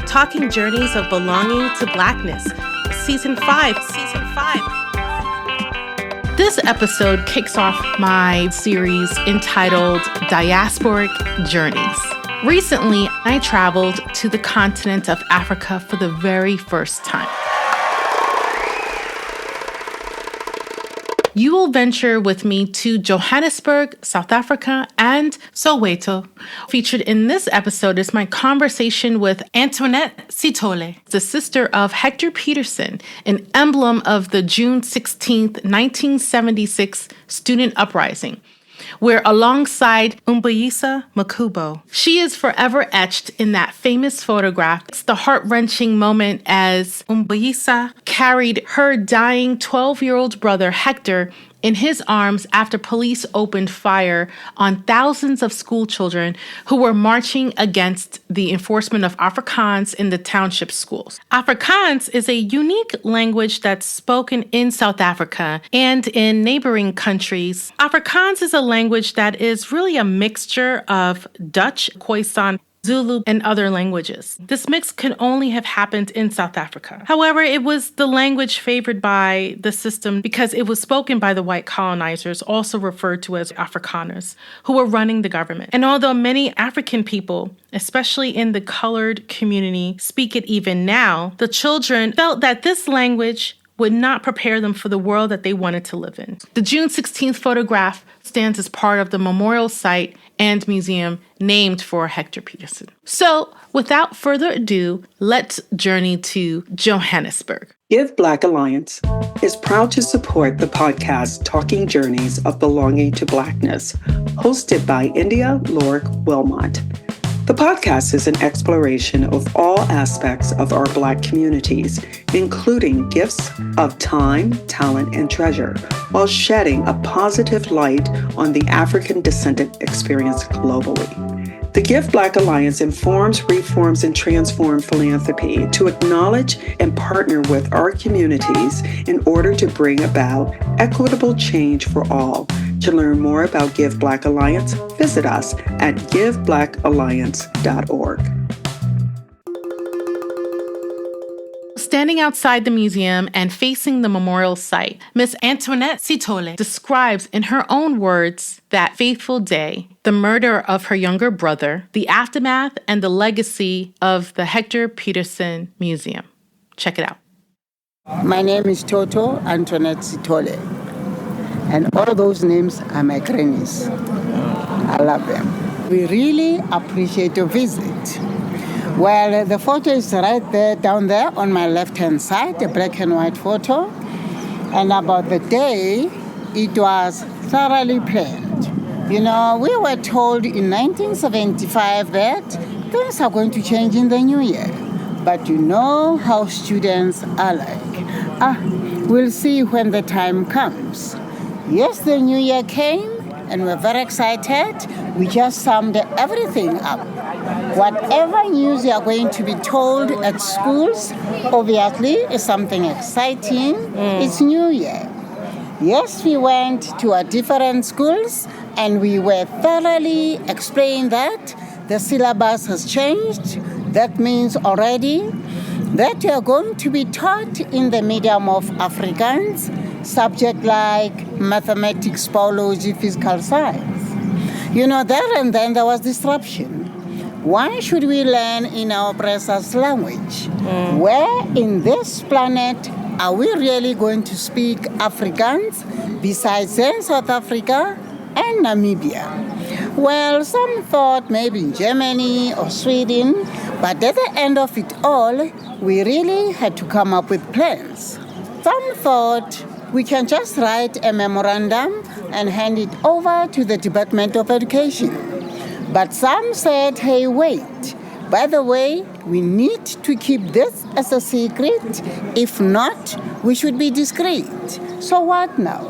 Talking Journeys of Belonging to Blackness, Season 5. This episode kicks off my series entitled Diasporic Journeys. Recently, I traveled to the continent of Africa for the very first time. You will venture with me to Johannesburg, South Africa, and Soweto. Featured in this episode is my conversation with Antoinette Sithole, the sister of Hector Pieterson, an emblem of the June 16th, 1976 student uprising, where alongside Umbuyisa Makubo, she is forever etched in that famous photograph. It's the heart-wrenching moment as Umbuyisa carried her dying 12-year-old brother Hector in his arms after police opened fire on thousands of school children who were marching against the enforcement of Afrikaans in the township schools. Afrikaans is a unique language that's spoken in South Africa and in neighboring countries. Afrikaans is a language that is really a mixture of Dutch, Khoisan, Zulu, and other languages. This mix can only have happened in South Africa. However, it was the language favored by the system because it was spoken by the white colonizers, also referred to as Afrikaners, who were running the government. And although many African people, especially in the colored community, speak it even now, the children felt that this language would not prepare them for the world that they wanted to live in. The June 16th photograph stands as part of the memorial site and museum named for Hector Pieterson. So, without further ado, let's journey to Johannesburg. Give Black Alliance is proud to support the podcast Talking Journeys of Belonging to Blackness, hosted by India Lork Wilmot. The podcast is an exploration of all aspects of our Black communities, including gifts of time, talent, and treasure, while shedding a positive light on the African descendant experience globally. The Give Black Alliance informs, reforms, and transforms philanthropy to acknowledge and partner with our communities in order to bring about equitable change for all. To learn more about Give Black Alliance, visit us at giveblackalliance.org. Standing outside the museum and facing the memorial site, Miss Antoinette Sithole describes in her own words that fateful day, the murder of her younger brother, the aftermath, and the legacy of the Hector Pieterson Museum. Check it out. My name is Antoinette Sithole, and all those names are my grannies. I love them. We really appreciate your visit. Well, the photo is right there, down there on my left-hand side, a black and white photo. And about the day, it was thoroughly planned. You know, we were told in 1975 that things are going to change in the new year. But you know how students are like. We'll see when the time comes. Yes, the new year came, and we're very excited. We just summed everything up. Whatever news you are going to be told at schools, obviously, is something exciting. It's New Year. Yes, we went to our different schools, and we were thoroughly explained that the syllabus has changed. That means already that you are going to be taught in the medium of Afrikaans, subject like mathematics, biology, physical science. You know, there and then there was disruption. Why should we learn in our oppressors' language? Where in this planet are we really going to speak Afrikaans besides in South Africa and Namibia? Well, some thought maybe in Germany or Sweden, but at the end of it all, we really had to come up with plans. Some thought we can just write a memorandum and hand it over to the Department of Education. But some said, hey, wait, by the way, we need to keep this as a secret. If not, we should be discreet. So what now?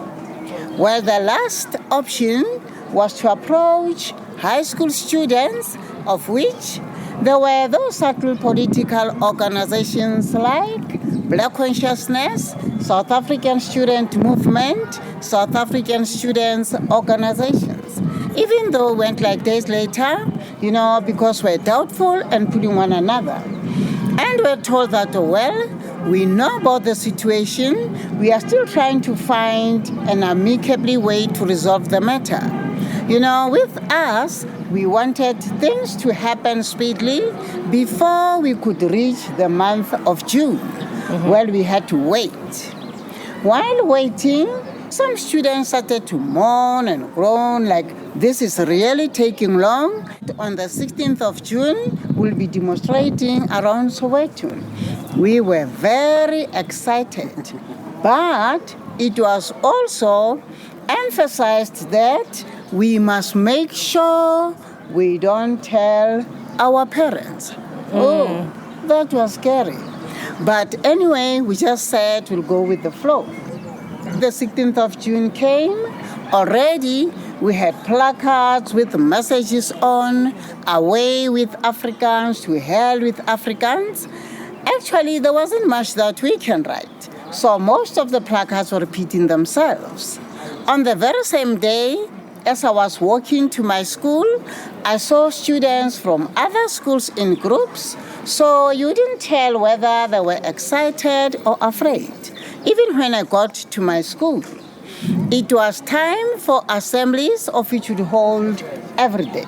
Well, the last option was to approach high school students, of which there were those subtle political organizations like Black Consciousness, South African Student Movement, South African Students Organizations. Even though it went like days later, because we're doubtful and pulling one another. And we're told that, well, we know about the situation. We are still trying to find an amicably way to resolve the matter. With us, we wanted things to happen speedily before we could reach the month of June. Well, we had to wait. While waiting, some students started to moan and groan like this is really taking long. On the 16th of June, we'll be demonstrating around SOWETO. We were very excited, but it was also emphasized that we must make sure we don't tell our parents. Oh, that was scary. But anyway, we just said we'll go with the flow. The 16th of June came. Already, we had placards with messages on, away with Africans, to hell with Africans. Actually, there wasn't much that we can write. So most of the placards were repeating themselves. On the very same day, as I was walking to my school, I saw students from other schools in groups, so you didn't tell whether they were excited or afraid. Even when I got to my school, it was time for assemblies of which we'd hold every day.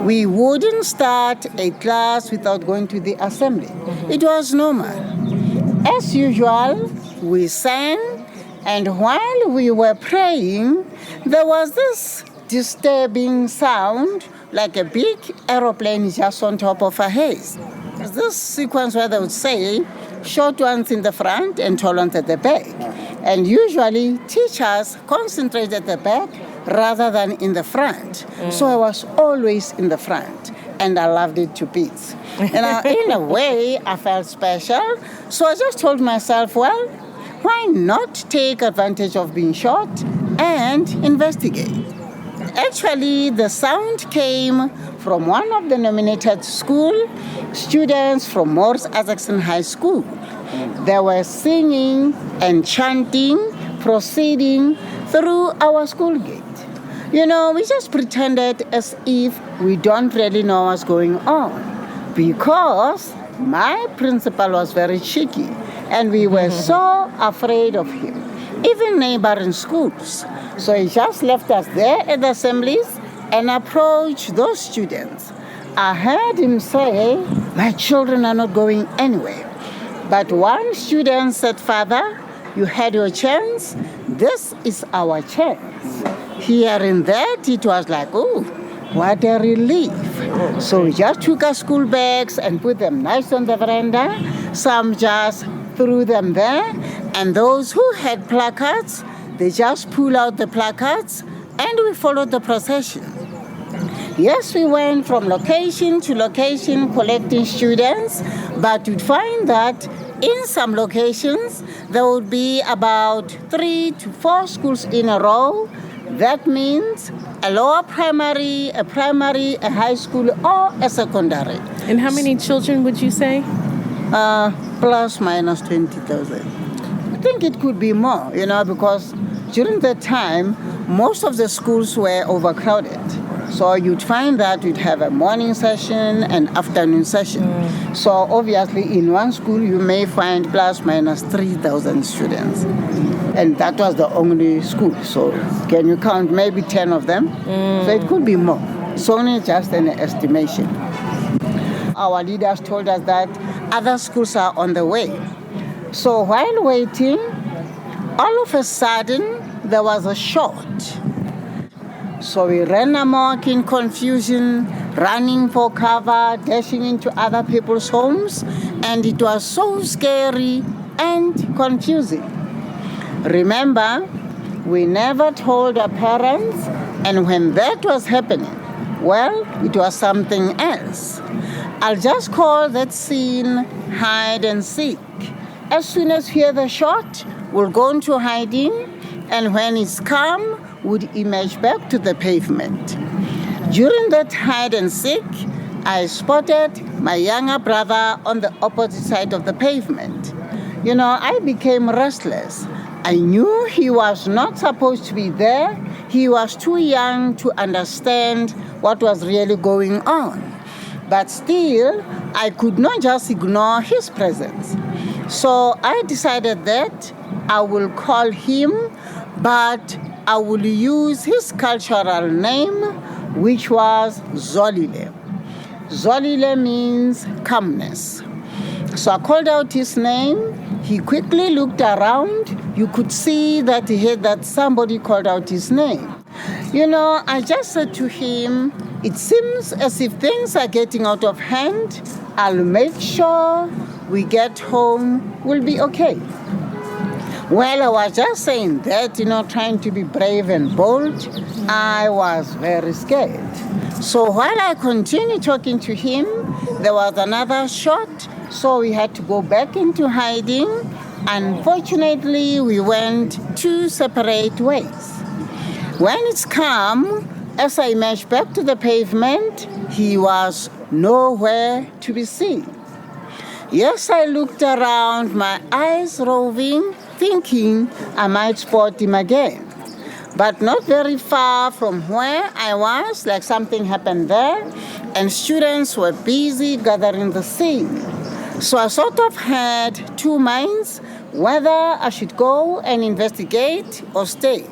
We wouldn't start a class without going to the assembly. It was normal. As usual, we sang, and while we were praying, there was this disturbing sound like a big aeroplane just on top of a haze. This sequence where they would say, short ones in the front and tall ones at the back. And usually teachers concentrate at the back rather than in the front. So I was always in the front, and I loved it to bits. And in a way, I felt special. So I just told myself, well, why not take advantage of being short and investigate? Actually, the sound came from one of the nominated school, students from Morris Isaacson High School. They were singing and chanting, proceeding through our school gate. We just pretended as if we don't really know what's going on, because my principal was very cheeky, and we were so afraid of him, even neighboring schools. So he just left us there at the assemblies and approached those students. I heard him say, my children are not going anywhere. But one student said, Father, you had your chance. This is our chance. Hearing that, it was like, oh, what a relief. So we just took our school bags and put them nice on the veranda. Some just threw them there. And those who had placards, they just pulled out the placards, and we followed the procession. Yes, we went from location to location collecting students, but you'd find that in some locations, there would be about 3 to 4 schools in a row. That means a lower primary, a high school, or a secondary. And how many children would you say? Plus minus 20,000. I think it could be more, because during that time, most of the schools were overcrowded. So you'd find that you'd have a morning session and afternoon session. So obviously in one school you may find plus minus 3,000 students. And that was the only school. So can you count maybe 10 of them? So it could be more. It's only just an estimation. Our leaders told us that other schools are on the way. So while waiting, all of a sudden there was a shot. So we ran amok in confusion, running for cover, dashing into other people's homes, and it was so scary and confusing. Remember, we never told our parents, and when that was happening, well, it was something else. I'll just call that scene hide and seek. As soon as we hear the shot, we'll go into hiding, and when it's calm, would emerge back to the pavement. During that hide and seek, I spotted my younger brother on the opposite side of the pavement. I became restless. I knew he was not supposed to be there. He was too young to understand what was really going on. But still, I could not just ignore his presence. So I decided that I will call him, but I will use his cultural name, which was Zolile. Zolile means calmness. So I called out his name. He quickly looked around. You could see that he heard that somebody called out his name. I just said to him, it seems as if things are getting out of hand. I'll make sure we get home, we'll be okay. Well, I was just saying that, trying to be brave and bold. I was very scared. So while I continued talking to him, there was another shot, so we had to go back into hiding. Unfortunately, we went two separate ways. When it's calm, as I emerged back to the pavement, he was nowhere to be seen. Yes, I looked around, my eyes roving, thinking I might spot him again. But not very far from where I was, like something happened there, and students were busy gathering the scene. So I sort of had two minds, whether I should go and investigate or stay.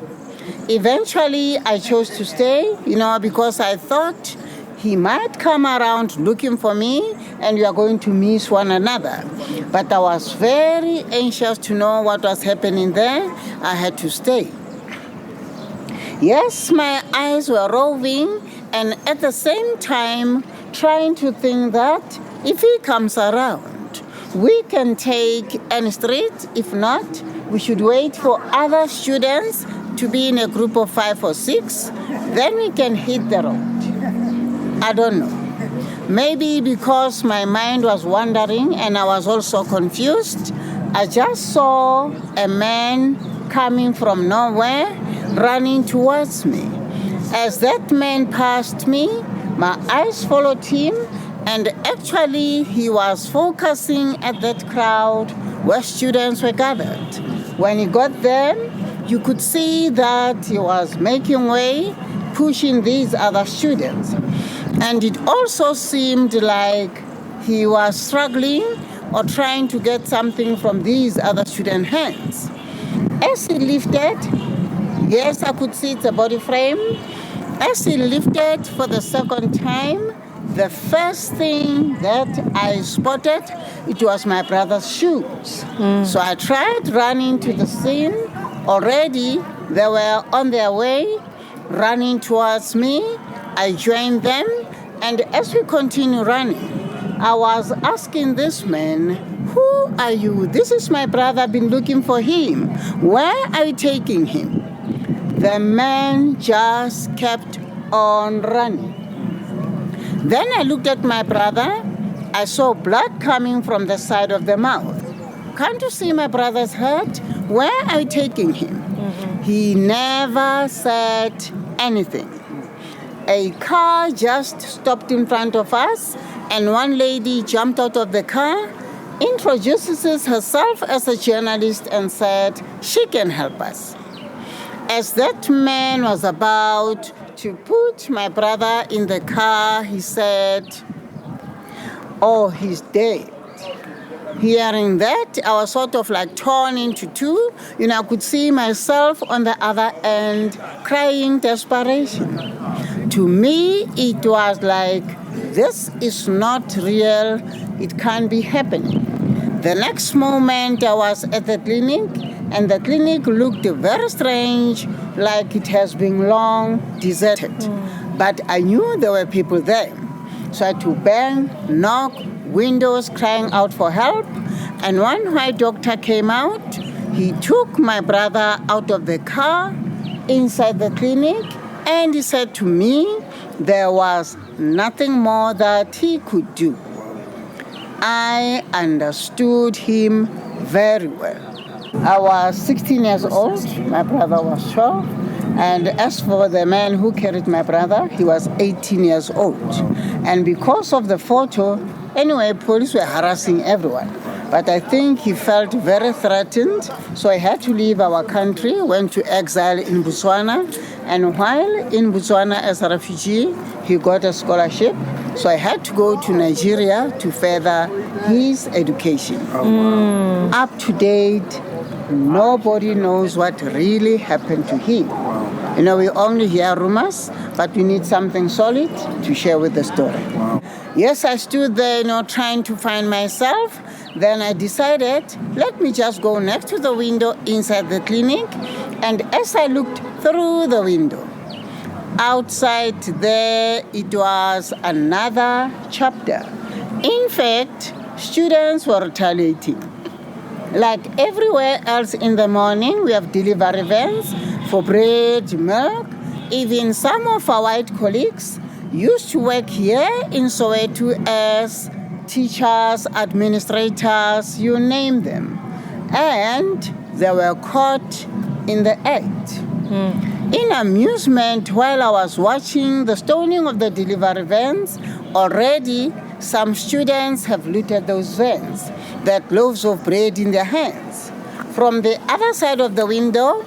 Eventually, I chose to stay, because I thought he might come around looking for me and we are going to miss one another. But I was very anxious to know what was happening there. I had to stay. Yes, my eyes were roving and at the same time trying to think that if he comes around, we can take any street. If not, we should wait for other students to be in a group of 5 or 6. Then we can hit the road. I don't know. Maybe because my mind was wandering and I was also confused, I just saw a man coming from nowhere, running towards me. As that man passed me, my eyes followed him, and actually he was focusing at that crowd where students were gathered. When he got there, you could see that he was making way, pushing these other students. And it also seemed like he was struggling or trying to get something from these other student hands. As he lifted, yes, I could see the body frame. As he lifted for the second time, the first thing that I spotted, it was my brother's shoes. So I tried running to the scene. Already, they were on their way, running towards me. I joined them, and as we continue running, I was asking this man, "Who are you? This is my brother, I've been looking for him. Where are you taking him?" The man just kept on running. Then I looked at my brother. I saw blood coming from the side of the mouth. "Can't you see my brother's hurt? Where are you taking him?" He never said anything. A car just stopped in front of us, and one lady jumped out of the car, introduces herself as a journalist, and said she can help us. As that man was about to put my brother in the car, he said, "Oh, he's dead." Hearing that, I was sort of like torn into two. I could see myself on the other end crying desperation. To me, it was like, this is not real. It can't be happening. The next moment, I was at the clinic, and the clinic looked very strange, like it has been long deserted. But I knew there were people there. So I had to bang, knock, windows, crying out for help. And one white doctor came out. He took my brother out of the car inside the clinic, and he said to me there was nothing more that he could do. I understood him very well. I was 16 years old. My brother was 12. And as for the man who carried my brother, he was 18 years old. And because of the photo, anyway, police were harassing everyone. But I think he felt very threatened, so he had to leave our country, went to exile in Botswana. And while in Botswana as a refugee, he got a scholarship So I had to go to Nigeria to further his education. Up to date, nobody knows what really happened to him. We only hear rumors, but we need something solid to share with the story. Yes, I stood there, trying to find myself. Then I decided, let me just go next to the window inside the clinic. And as I looked through the window, outside there, it was another chapter. In fact, students were retaliating. Like everywhere else in the morning, we have delivery vans for bread, milk. Even some of our white colleagues used to work here in Soweto as teachers, administrators, you name them. And they were caught in the act. In amusement, while I was watching the stoning of the delivery vans, already some students have looted those vans, that loaves of bread in their hands. From the other side of the window,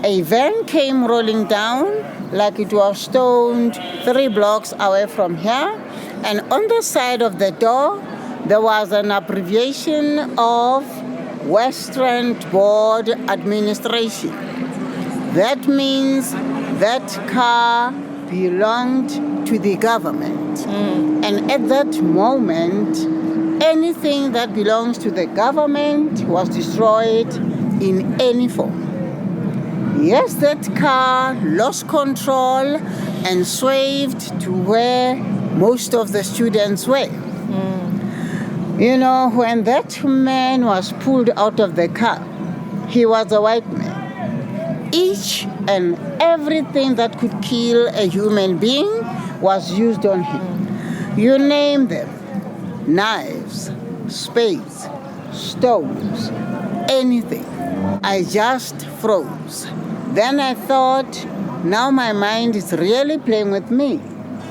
a van came rolling down like it was stoned 3 blocks away from here. And on the side of the door, there was an abbreviation of Western Board Administration. That means that car belonged to the government. And at that moment, anything that belongs to the government was destroyed in any form. Yes, that car lost control and swerved to where most of the students were. When that man was pulled out of the car, he was a white man. Each and everything that could kill a human being was used on him. You name them: knives, spades, stones, anything. I just froze. Then I thought, now my mind is really playing with me.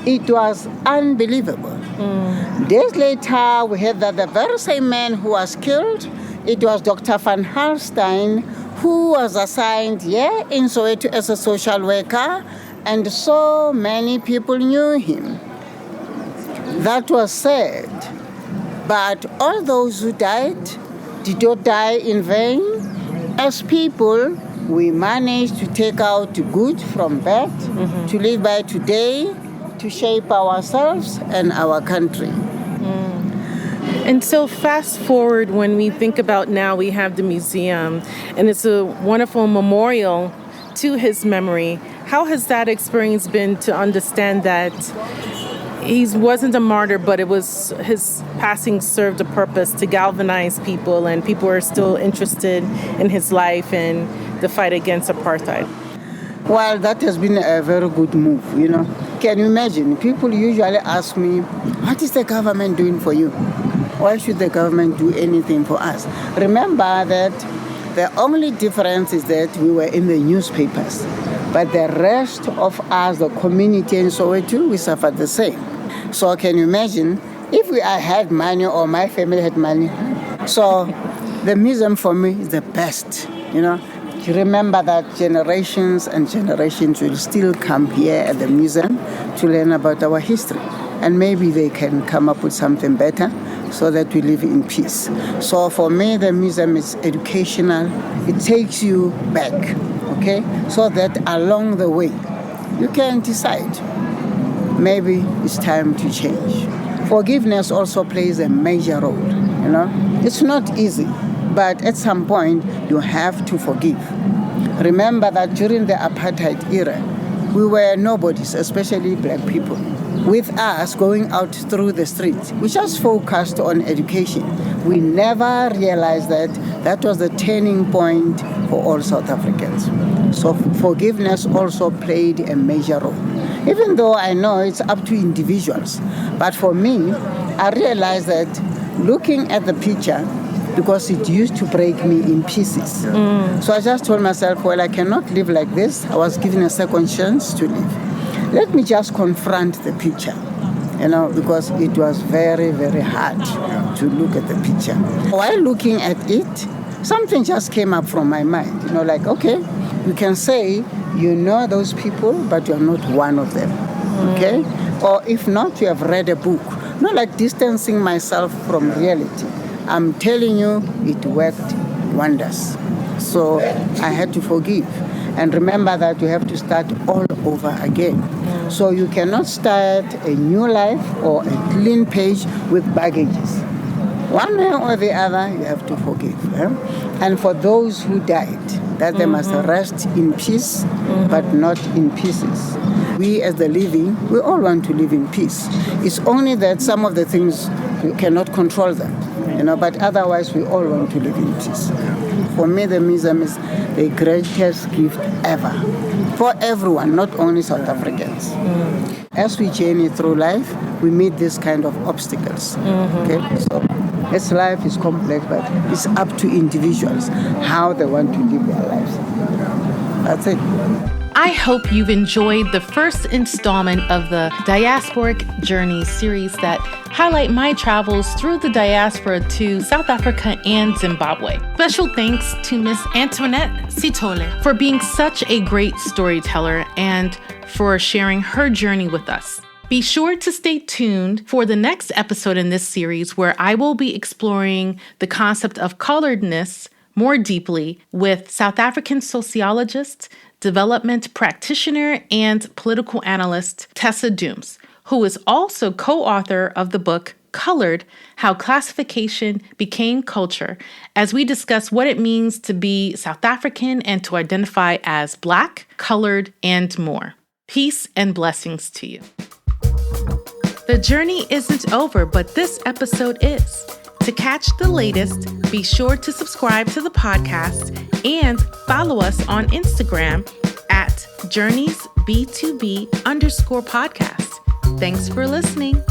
It was unbelievable. Days later, we heard that the very same man who was killed, it was Dr. Van Halstein, who was assigned here in Soweto as a social worker, and so many people knew him. That was sad. But all those who died did not die in vain. As people, we managed to take out good from bad, to live by today, to shape ourselves and our country. And so fast forward, when we think about now, we have the museum, and it's a wonderful memorial to his memory. How has that experience been to understand that he wasn't a martyr, but it was his passing served a purpose to galvanize people, and people are still interested in his life and the fight against apartheid? Well, that has been a very good move, Can you imagine? People usually ask me, what is the government doing for you? Why should the government do anything for us? Remember that the only difference is that we were in the newspapers. But the rest of us, the community in Soweto, we suffered the same. So can you imagine if I had money or my family had money? So the museum for me is the best, You remember that generations and generations will still come here at the museum to learn about our history. And maybe they can come up with something better so that we live in peace. So for me, the museum is educational. It takes you back, okay? So that along the way, you can decide. Maybe it's time to change. Forgiveness also plays a major role, It's not easy, but at some point, you have to forgive. Remember that during the apartheid era, we were nobodies, especially black people. With us going out through the streets, we just focused on education. We never realized that that was the turning point for all South Africans. So forgiveness also played a major role. Even though I know it's up to individuals, but for me, I realized that looking at the picture, because it used to break me in pieces. So I just told myself, well, I cannot live like this. I was given a second chance to live. Let me just confront the picture, because it was very, very hard to look at the picture. While looking at it, something just came up from my mind, okay, you can say you know those people, but you're not one of them, okay? or if not, you have read a book. Not like distancing myself from reality. I'm telling you, it worked wonders. So I had to forgive. And remember that you have to start all over again. So you cannot start a new life or a clean page with baggages. One way or the other, you have to forgive. And for those who died, that they must rest in peace, but not in pieces. We as the living, we all want to live in peace. It's only that some of the things, you cannot control them. But otherwise, we all want to live in peace. For me, the museum is the greatest gift ever. For everyone, not only South Africans. As we journey through life, we meet this kind of obstacles. Okay? So, as life is complex, but it's up to individuals how they want to live their lives. That's it. I hope you've enjoyed the first installment of the Diasporic Journey series that highlight my travels through the diaspora to South Africa and Zimbabwe. Special thanks to Miss Antoinette Sithole for being such a great storyteller and for sharing her journey with us. Be sure to stay tuned for the next episode in this series where I will be exploring the concept of coloredness more deeply with South African sociologist, development practitioner, and political analyst Tessa Dooms, who is also co-author of the book Colored: How Classification Became Culture, as we discuss what it means to be South African and to identify as Black, colored, and more. Peace and blessings to you. The journey isn't over, but this episode is. To catch the latest, be sure to subscribe to the podcast and follow us on Instagram at JourneysB2B_podcast. Thanks for listening.